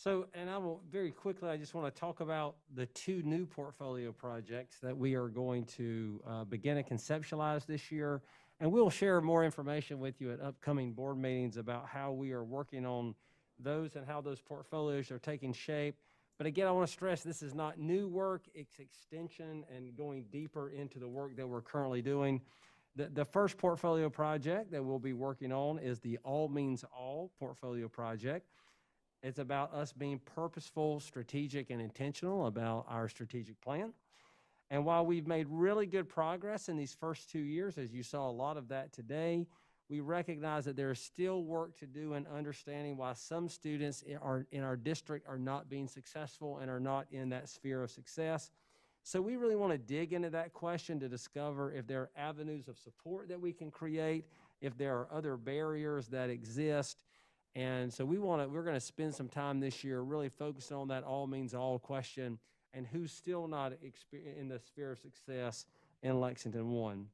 So, and I will very quickly, I just want to talk about the two new portfolio projects that we are going to begin to conceptualize this year. And we'll share more information with you at upcoming board meetings about how we are working on those and how those portfolios are taking shape. But again, I want to stress this is not new work, it's extension and going deeper into the work that we're currently doing. The first portfolio project that we'll be working on is the All Means All portfolio project. It's about us being purposeful, strategic, and intentional about our strategic plan. And while we've made really good progress in these first 2 years, as you saw a lot of that today, we recognize that there is still work to do in understanding why some students in our district are not being successful and are not in that sphere of success. So we really want to dig into that question to discover if there are avenues of support that we can create, if there are other barriers that exist. And so we're going to spend some time this year really focusing on that all means all question and who's still not in the sphere of success in Lexington 1.